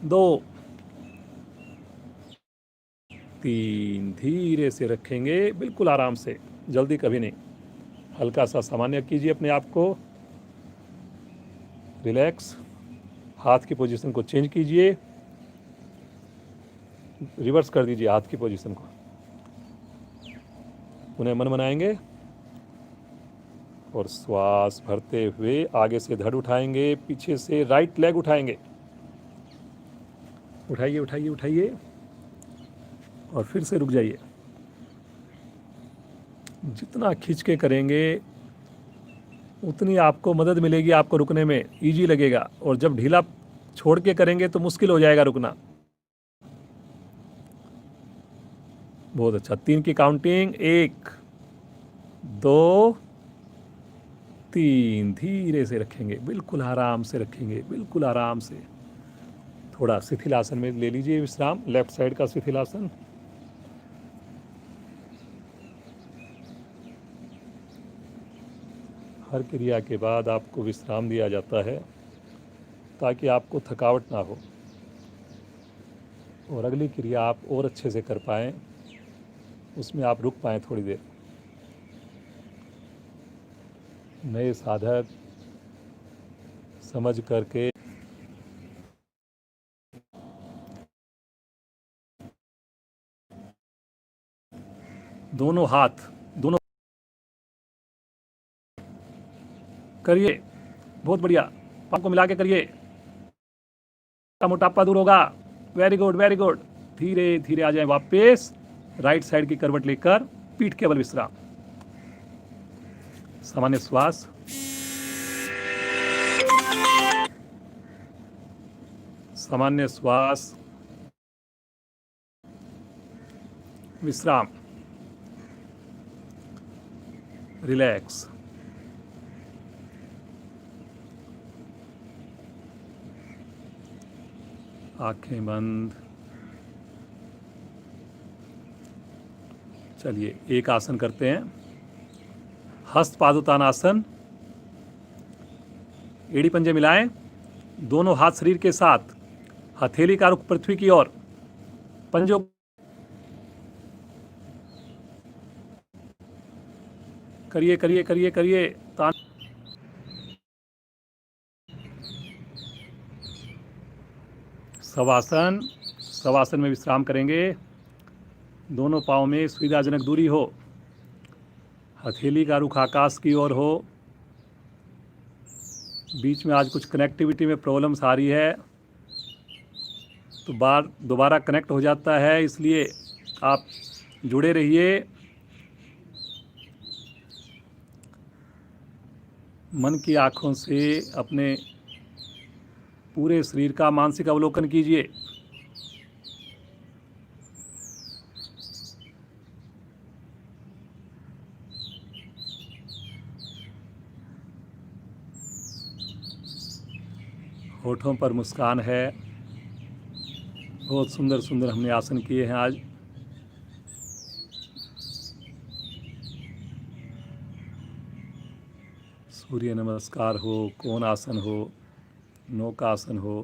2 3। धीरे से रखेंगे, बिल्कुल आराम से, जल्दी कभी नहीं। हल्का सा सामान्य कीजिए अपने आप को, रिलैक्स। हाथ की पोजीशन को चेंज कीजिए, रिवर्स कर दीजिए हाथ की पोजीशन को। उन्हें मन मनाएंगे और श्वास भरते हुए आगे से धड़ उठाएंगे, पीछे से राइट लेग उठाएंगे। उठाइए उठाइए उठाइए, और फिर से रुक जाइए। जितना खींच के करेंगे उतनी आपको मदद मिलेगी, आपको रुकने में इजी लगेगा। और जब ढीला छोड़ के करेंगे तो मुश्किल हो जाएगा रुकना। बहुत अच्छा, 3 की काउंटिंग, 1 2 3। धीरे से रखेंगे, बिल्कुल आराम से रखेंगे, बिल्कुल आराम से। थोड़ा शिथिलासन में ले लीजिए विश्राम, लेफ्ट साइड का शिथिलासन। हर क्रिया के बाद आपको विश्राम दिया जाता है ताकि आपको थकावट ना हो और अगली क्रिया आप और अच्छे से कर पाएँ, उसमें आप रुक पाएँ थोड़ी देर। नए साधक समझ करके दोनों हाथ, दोनों करिए, बहुत बढ़िया, पाँव को मिला के करिए, मोटापा दूर होगा। Very good very good. धीरे धीरे आ जाए वापस, राइट साइड की करवट लेकर पीठ केवल विश्राम। सामान्य श्वास, सामान्य श्वास, विश्राम, रिलैक्स। आंखें बंद। चलिए एक आसन करते हैं, हस्त पादोत्तानासन। एड़ी पंजे मिलाएं, दोनों हाथ शरीर के साथ, हथेली का रुख पृथ्वी की ओर, पंजों करिए करिए करिए करिए। शवासन, शवासन में विश्राम करेंगे, दोनों पाँव में सुविधाजनक दूरी हो, हथेली का रुख आकाश की ओर हो। बीच में आज कुछ कनेक्टिविटी में प्रॉब्लम्स आ रही है, तो दोबारा कनेक्ट हो जाता है, इसलिए आप जुड़े रहिए। मन की आँखों से अपने पूरे शरीर का मानसिक अवलोकन कीजिए। होठों पर मुस्कान है। बहुत सुंदर सुंदर हमने आसन किए हैं आज। सूर्य नमस्कार हो, कोण आसन हो, नौकासन हो,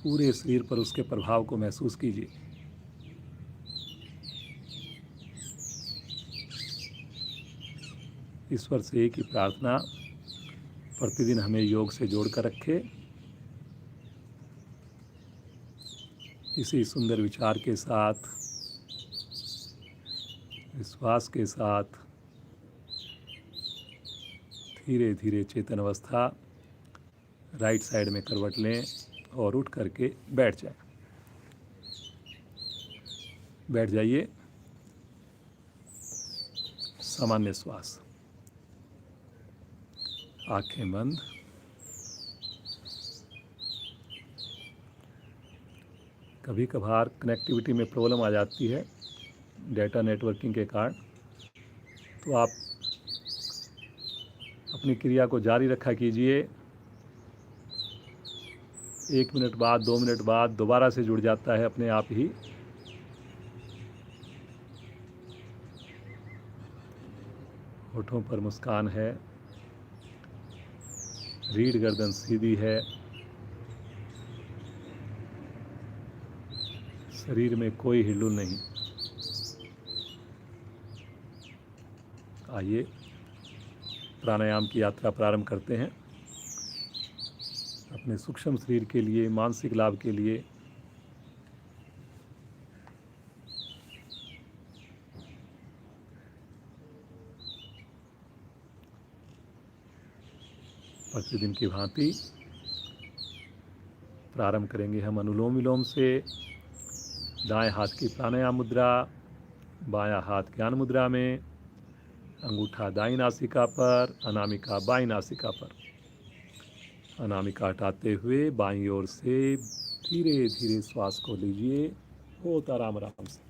पूरे शरीर पर उसके प्रभाव को महसूस कीजिए। ईश्वर से एक ही प्रार्थना, प्रतिदिन हमें योग से जोड़कर रखे। इसी सुंदर विचार के साथ, विश्वास के साथ धीरे धीरे चेतन अवस्था, राइट साइड में करवट लें और उठ करके बैठ जाए। बैठ जाइए। सामान्य श्वास, आंखें बंद। कभी कभार कनेक्टिविटी में प्रॉब्लम आ जाती है डेटा नेटवर्किंग के कारण, तो आप अपनी क्रिया को जारी रखा कीजिए। 1 मिनट बाद, 2 मिनट बाद दोबारा से जुड़ जाता है अपने आप ही। होठों पर मुस्कान है, रीढ़ गर्दन सीधी है, शरीर में कोई हिलुल नहीं। आइए प्राणायाम की यात्रा प्रारंभ करते हैं। अपने सूक्ष्म शरीर के लिए, मानसिक लाभ के लिए प्रतिदिन की भांति प्रारंभ करेंगे हम अनुलोम विलोम से। दाएं हाथ की प्राणायाम मुद्रा, बायां हाथ ज्ञान मुद्रा में, अंगूठा दाईं नासिका पर, अनामिका बाईं नासिका पर। अनामिका हटाते हुए बाईं ओर से धीरे धीरे श्वास को लीजिए, बहुत आराम आराम से।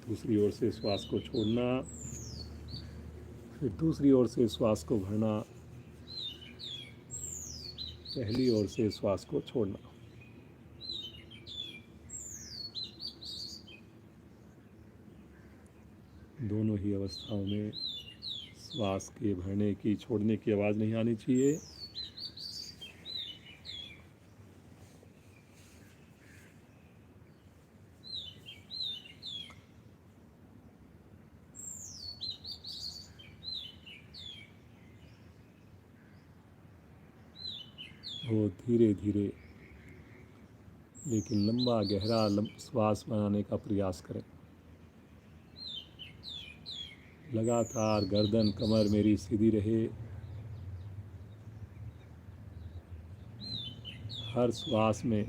दूसरी ओर से श्वास को छोड़ना, फिर दूसरी ओर से श्वास को भरना, पहली ओर से श्वास को छोड़ना। दोनों ही अवस्थाओं में श्वास के भरने की, छोड़ने की आवाज़ नहीं आनी चाहिए। वो धीरे धीरे लेकिन लंबा गहरा श्वास बनाने का प्रयास करें। लगातार गर्दन कमर मेरी सीधी रहे। हर श्वास में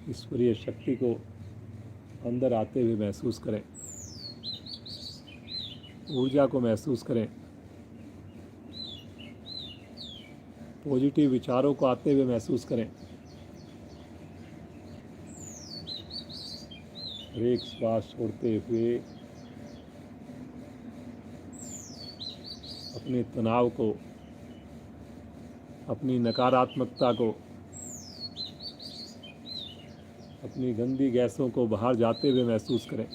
ईश्वरीय शक्ति को अंदर आते हुए महसूस करें, ऊर्जा को महसूस करें, पॉजिटिव विचारों को आते हुए महसूस करें। हर एक श्वास छोड़ते हुए अपने तनाव को, अपनी नकारात्मकता को, अपनी गंदी गैसों को बाहर जाते हुए महसूस करें।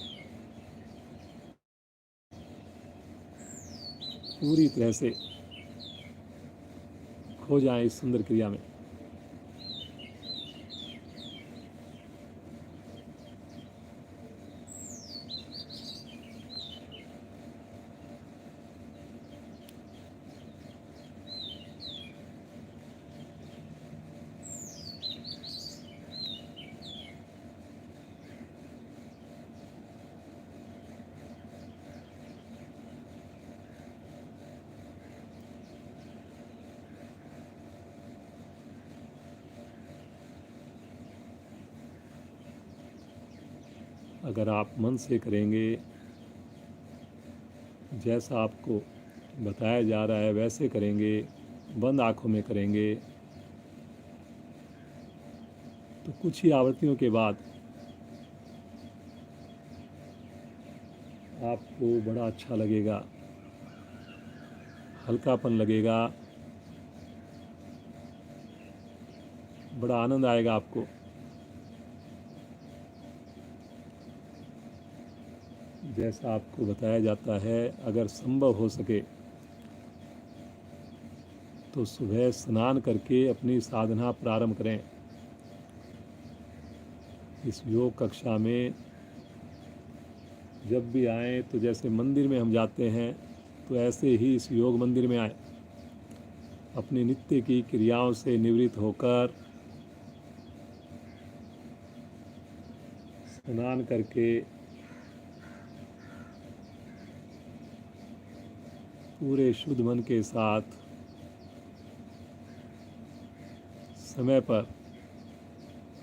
पूरी तरह से खो जाएं इस सुंदर क्रिया में। अगर आप मन से करेंगे, जैसा आपको बताया जा रहा है वैसे करेंगे, बंद आँखों में करेंगे, तो कुछ ही आवृत्तियों के बाद आपको बड़ा अच्छा लगेगा, हल्कापन लगेगा, बड़ा आनंद आएगा आपको। जैसा आपको बताया जाता है, अगर संभव हो सके तो सुबह स्नान करके अपनी साधना प्रारंभ करें। इस योग कक्षा में जब भी आएँ तो जैसे मंदिर में हम जाते हैं तो ऐसे ही इस योग मंदिर में आए, अपनी नित्य की क्रियाओं से निवृत्त होकर स्नान करके पूरे शुद्ध मन के साथ समय पर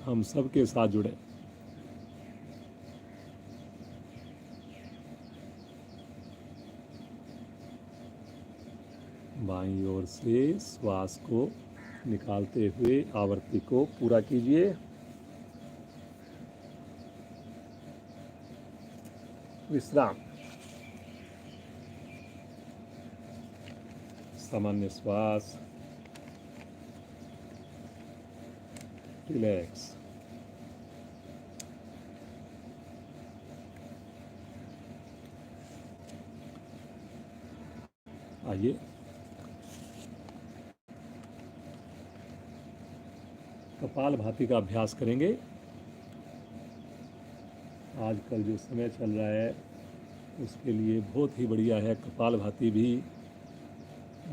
हम सबके साथ जुड़े। बाईं ओर से श्वास को निकालते हुए आवृत्ति को पूरा कीजिए। विश्राम। सामान्य श्वास, रिलैक्स। आइए कपालभाति का अभ्यास करेंगे। आजकल जो समय चल रहा है उसके लिए बहुत ही बढ़िया है कपालभाति भी,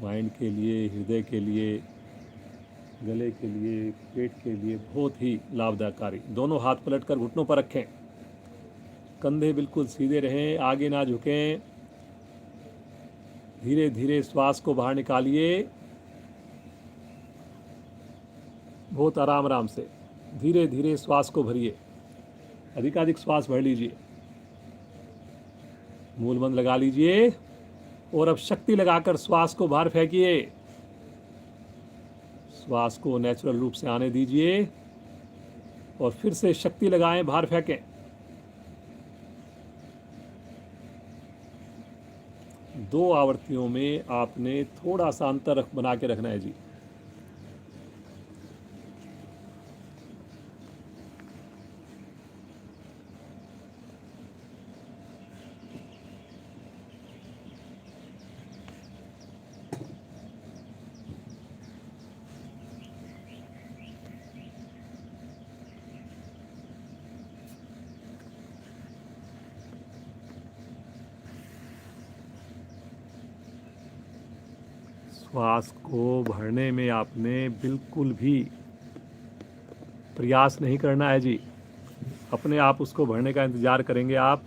माइंड के लिए, हृदय के लिए, गले के लिए, पेट के लिए बहुत ही लाभदायकारी। दोनों हाथ पलटकर घुटनों पर रखें, कंधे बिल्कुल सीधे रहें, आगे ना झुकें। धीरे धीरे श्वास को बाहर निकालिए, बहुत आराम आराम से धीरे धीरे श्वास को भरिए, अधिकाधिक श्वास भर लीजिए। मूल बंद लगा लीजिए और अब शक्ति लगाकर श्वास को बाहर फेंकिए। श्वास को नेचुरल रूप से आने दीजिए और फिर से शक्ति लगाएं, बाहर फेंकें। दो आवृत्तियों में आपने थोड़ा सा अंतर बना के रखना है जी। श्वास को भरने में आपने बिल्कुल भी प्रयास नहीं करना है जी। अपने आप उसको भरने का इंतज़ार करेंगे आप।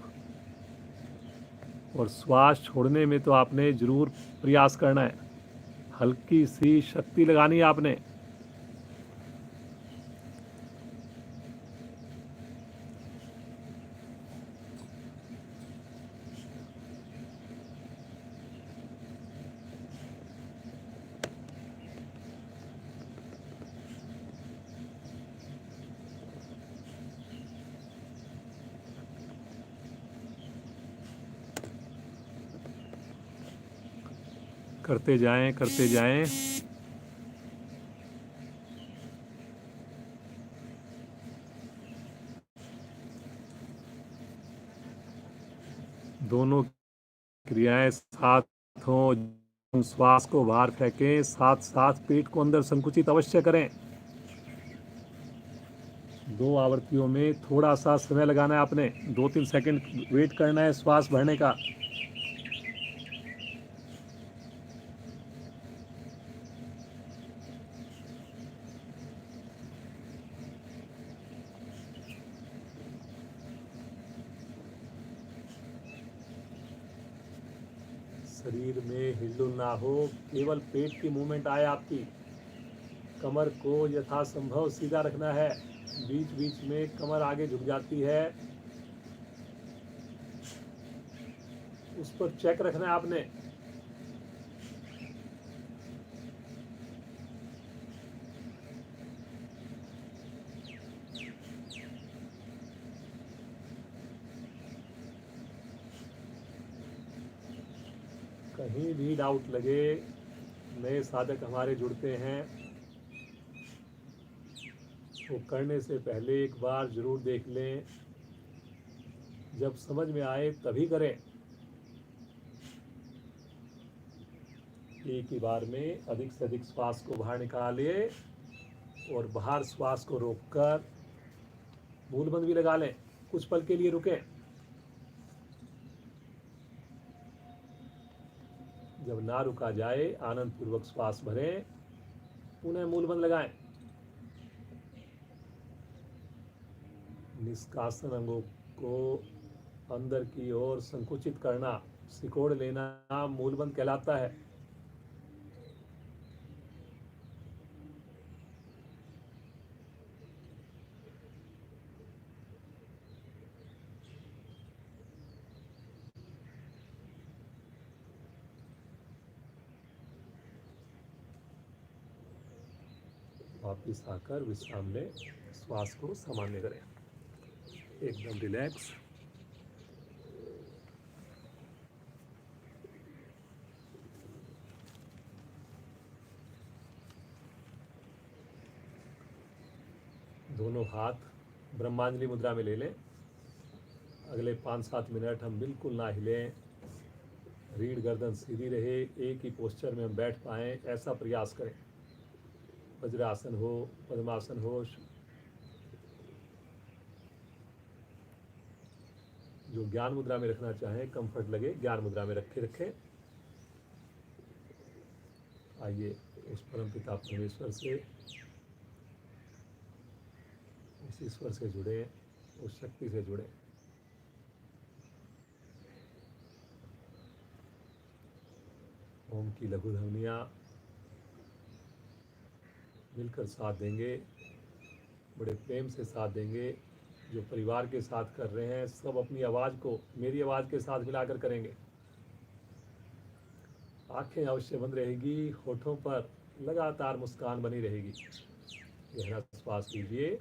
और श्वास छोड़ने में तो आपने ज़रूर प्रयास करना है, हल्की सी शक्ति लगानी है आपने। करते जाएं, करते जाएं। दोनों क्रियाएं साथ हों। श्वास को बाहर फेंकें, साथ साथ पेट को अंदर संकुचित अवश्य करें। 2 आवृत्तियों में थोड़ा सा समय लगाना है आपने, 2-3 सेकंड वेट करना है श्वास भरने का। शरीर में हिलडुल ना हो, केवल पेट की मूवमेंट आए आपकी। कमर को यथासंभव सीधा रखना है, बीच बीच में कमर आगे झुक जाती है, उस पर चेक रखना है आपने। कहीं भी डाउट लगे, नए साधक हमारे जुड़ते हैं, वो करने से पहले एक बार ज़रूर देख लें, जब समझ में आए तभी करें। एक ही बार में अधिक से अधिक श्वास को बाहर निकालिए और बाहर श्वास को रोककर मूलबंद भी लगा लें, कुछ पल के लिए रुकें। जब ना रुका जाए आनंद पूर्वक श्वास भरें, पुनः मूलबंद लगाएं। निष्कासन अंगों को अंदर की ओर संकुचित करना, सिकोड़ लेना मूलबंद कहलाता है। वापिस आकर विश्राम लें, श्वास को सामान्य करें, एकदम रिलैक्स। दोनों हाथ ब्रह्मांजलि मुद्रा में ले लें। अगले 5-7 मिनट हम बिल्कुल ना हिलें, रीढ़ गर्दन सीधी रहे, एक ही पोस्चर में हम बैठ पाएँ ऐसा प्रयास करें। वज्रासन हो, पद्मासन हो, जो ज्ञान मुद्रा में रखना चाहें, कंफर्ट लगे ज्ञान मुद्रा में रखें। आइए उस परम पिता परमेश्वर से, उस ईश्वर से जुड़े, उस शक्ति से जुड़े। ओम की लघु ध्वनियाँ मिलकर साथ देंगे, बड़े प्रेम से साथ देंगे। जो परिवार के साथ कर रहे हैं सब अपनी आवाज़ को मेरी आवाज़ के साथ मिलाकर करेंगे। आंखें अवश्य बंद रहेगी, होठों पर लगातार मुस्कान बनी रहेगी। गहरा श्वास लीजिए।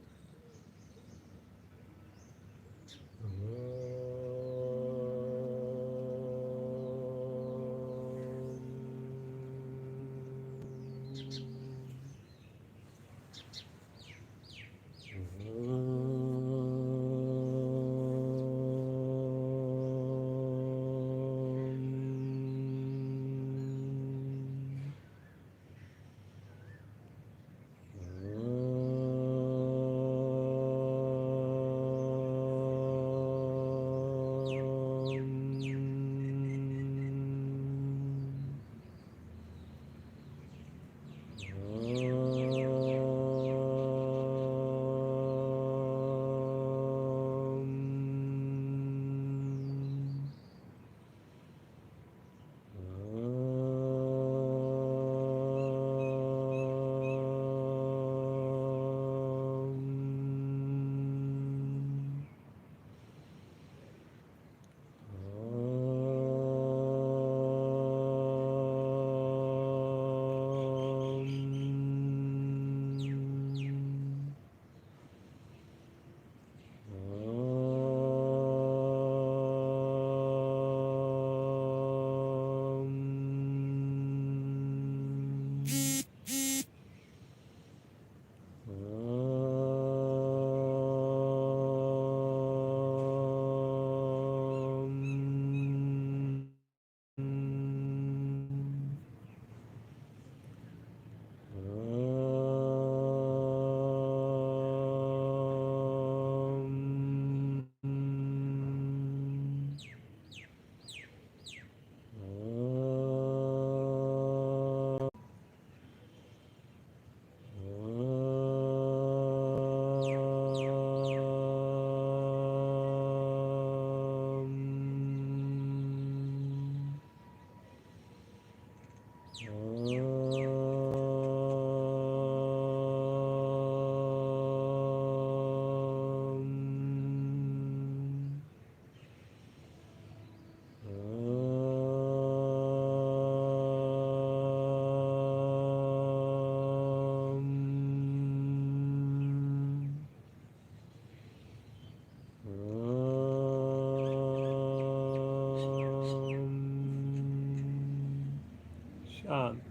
शांत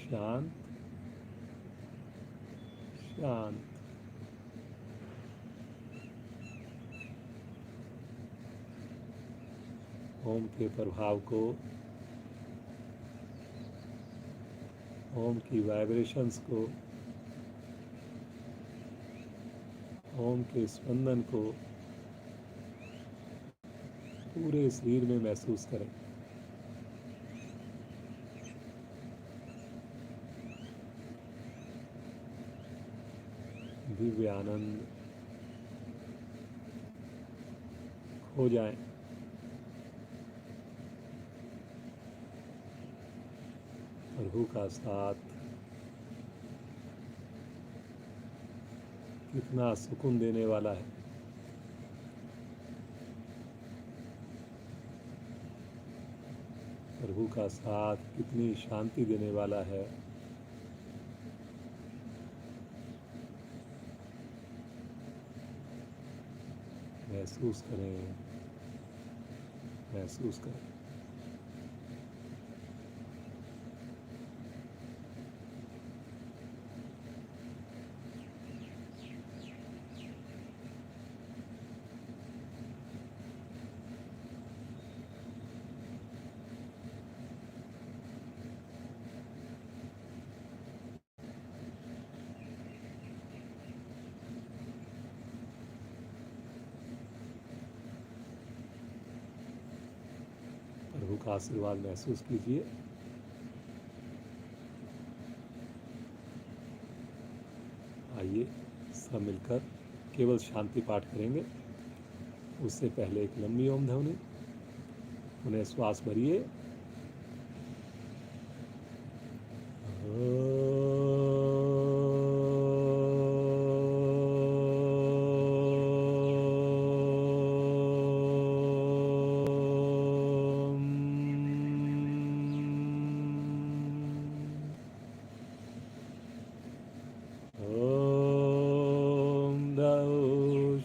शांत शांत। ओम के प्रभाव को, ओम की वाइब्रेशंस को, ओम के स्पंदन को पूरे शरीर में महसूस करें। दिव्य आनंद खो जाए। प्रभु का साथ कितना सुकून देने वाला है। प्रभु का साथ कितनी शांति देने वाला है। महसूस करें, महसूस करें। प्रभु का आशीर्वाद महसूस कीजिए। आइए सब मिलकर केवल शांति पाठ करेंगे। उससे पहले एक लंबी ओम ध्वनि, उन्हें श्वास भरिए।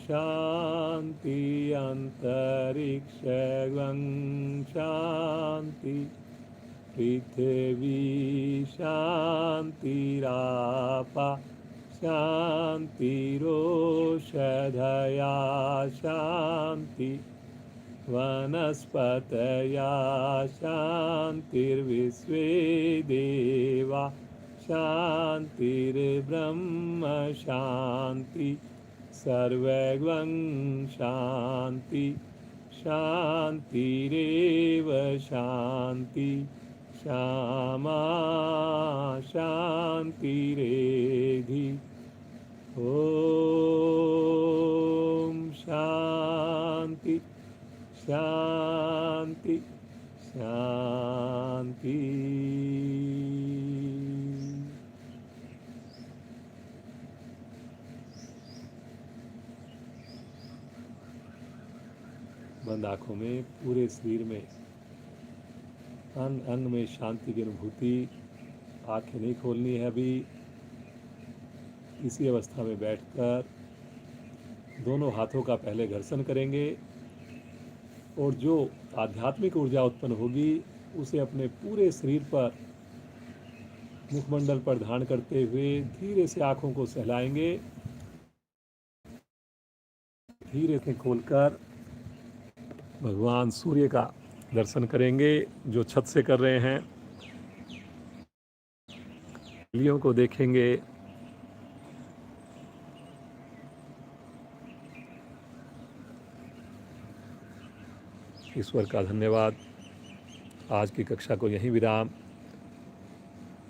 शांति अंतरिक्षं शांति पृथिवी शांतिरापा शांतिरोषधया शांति वनस्पतया शांतिर्विश्वे देवा शांतिर्ब्रह्म शांति सर्वगं शांति शांतिरेव शांति श्यामा शांतिरेधि। ओम शांति शांति शांति। बंद आँखों में पूरे शरीर में अंग अंग में शांति की अनुभूति। आँखें नहीं खोलनी है अभी। इसी अवस्था में बैठकर दोनों हाथों का पहले घर्षण करेंगे और जो आध्यात्मिक ऊर्जा उत्पन्न होगी उसे अपने पूरे शरीर पर मुखमंडल पर धारण करते हुए धीरे से आँखों को सहलाएंगे। धीरे से खोलकर भगवान सूर्य का दर्शन करेंगे जो छत से कर रहे हैं। लियों को देखेंगे। ईश्वर का धन्यवाद। आज की कक्षा को यहीं विराम।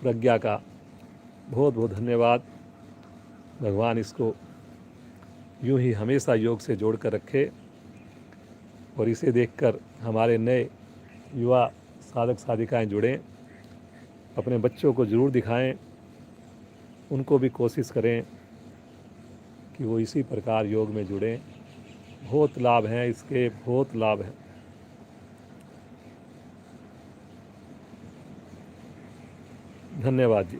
प्रज्ञा का बहुत बहुत धन्यवाद। भगवान इसको यूं ही हमेशा योग से जोड़ कर रखे और इसे देखकर हमारे नए युवा साधक साधिकाएं जुड़ें, अपने बच्चों को ज़रूर दिखाएं, उनको भी कोशिश करें कि वो इसी प्रकार योग में जुड़ें। बहुत लाभ हैं इसके, बहुत लाभ हैं। धन्यवाद जी।